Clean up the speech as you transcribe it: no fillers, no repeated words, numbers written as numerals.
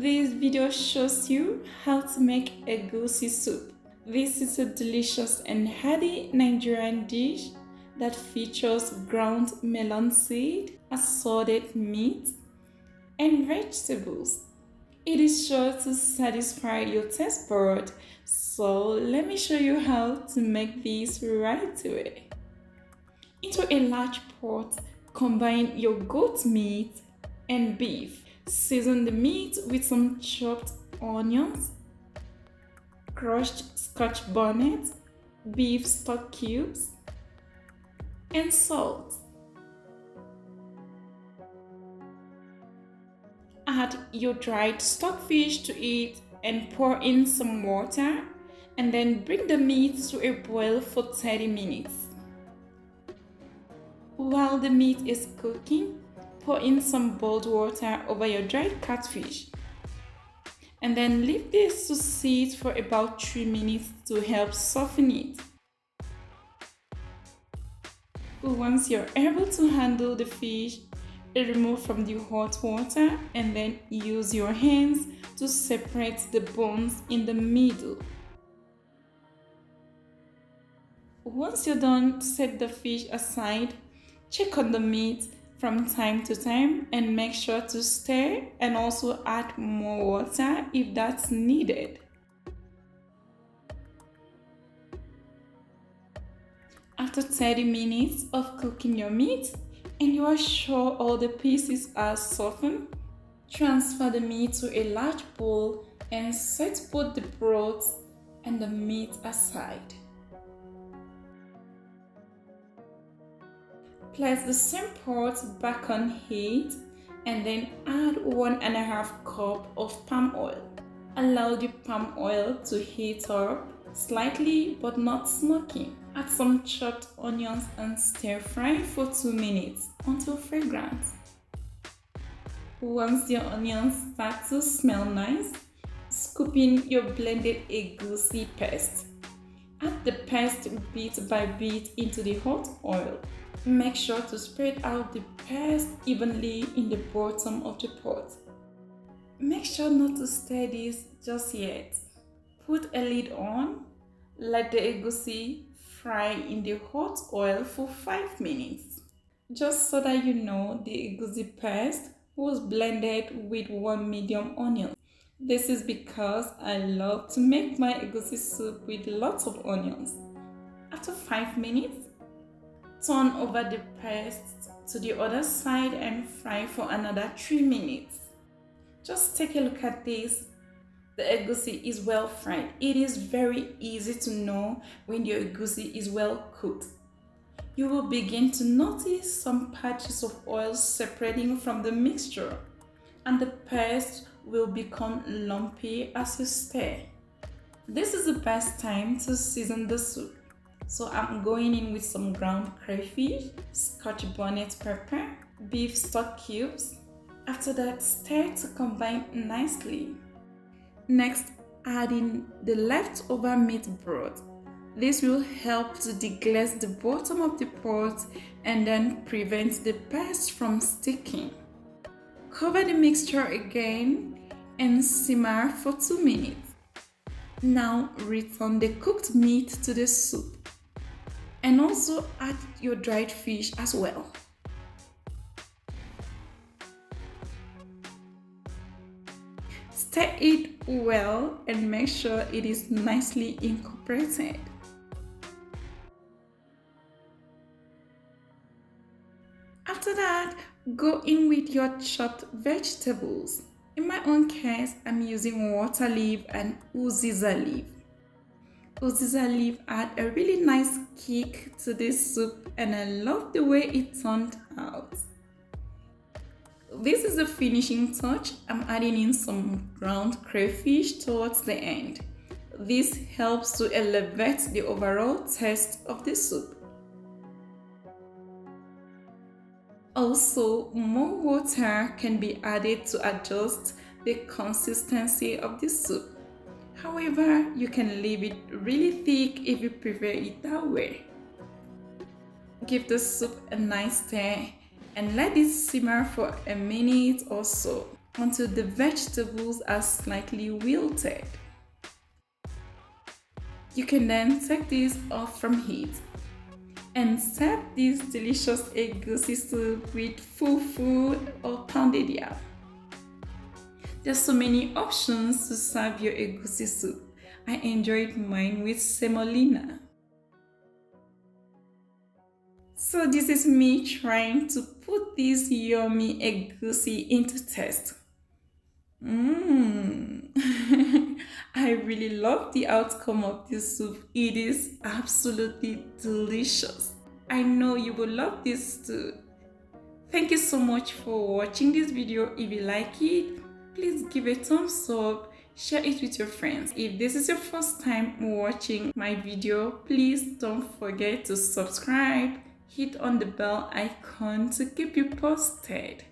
This video shows you how to make egusi soup. This is a delicious and hearty Nigerian dish that features ground melon seed, assorted meat, and vegetables. It is sure to satisfy your taste bud, so let me show you how to make this right away. Into a large pot, combine your goat meat and beef. Season the meat with some chopped onions, crushed scotch bonnet, beef stock cubes, and salt. Add your dried stockfish to it and pour in some water, and then bring the meat to a boil for 30 minutes. While the meat is cooking, pour in some boiled water over your dried catfish, and then leave this to sit for about 3 minutes to help soften it. Once you're able to handle the fish, remove from the hot water and then use your hands to separate the bones in the middle. Once you're done, set the fish aside, check on the meat from time to time and make sure to stir and also add more water if that's needed. After 30 minutes of cooking your meat and you are sure all the pieces are softened, transfer the meat to a large bowl and set both the broth and the meat aside. Place the same pot back on heat and then add 1.5 cup of palm oil. Allow the palm oil to heat up slightly but not smoking. Add some chopped onions and stir fry for 2 minutes until fragrant. Once your onions start to smell nice, scoop in your blended egusi paste. Add the paste bit by bit into the hot oil. Make sure to spread out the paste evenly in the bottom of the pot. Make sure not to stir this just yet. Put a lid on. Let the egusi fry in the hot oil for 5 minutes. Just so that you know, the egusi paste was blended with 1 medium onion. This is because I love to make my egusi soup with lots of onions. After 5 minutes, turn over the paste to the other side and fry for another 3 minutes. Just take a look at this. The egusi is well fried. It is very easy to know when your egusi is well cooked. You will begin to notice some patches of oil separating from the mixture, and the paste will become lumpy as you stir. This is the best time to season the soup. So I'm going in with some ground crayfish, scotch bonnet pepper, beef stock cubes. After that, stir to combine nicely. Next, add in the leftover meat broth. This will help to deglaze the bottom of the pot and then prevent the paste from sticking. Cover the mixture again and simmer for 2 minutes. Now return the cooked meat to the soup. And also add your dried fish as well. Stir it well and make sure it is nicely incorporated. After that, go in with your chopped vegetables. In my own case, I'm using waterleaf and Uziza leaf. Uziza leaf add a really nice kick to this soup and I love the way it turned out. This is the finishing touch. I'm adding in some ground crayfish towards the end. This helps to elevate the overall taste of the soup. Also, more water can be added to adjust the consistency of the soup. However, you can leave it really thick if you prefer it that way. Give the soup a nice stir and let it simmer for a minute or so. until the vegetables are slightly wilted. You can then take these off from heat and serve this delicious egusi soup with fufu or pounded yam. There's so many options to serve your egusi soup. I enjoyed mine with semolina. So this is me trying to put this yummy egusi into taste. I really love the outcome of this soup. It is absolutely delicious. I know you will love this too. Thank you so much for watching this video. If you like it, please give a thumbs up, share it with your friends. If this is your first time watching my video, please don't forget to subscribe, hit on the bell icon to keep you posted.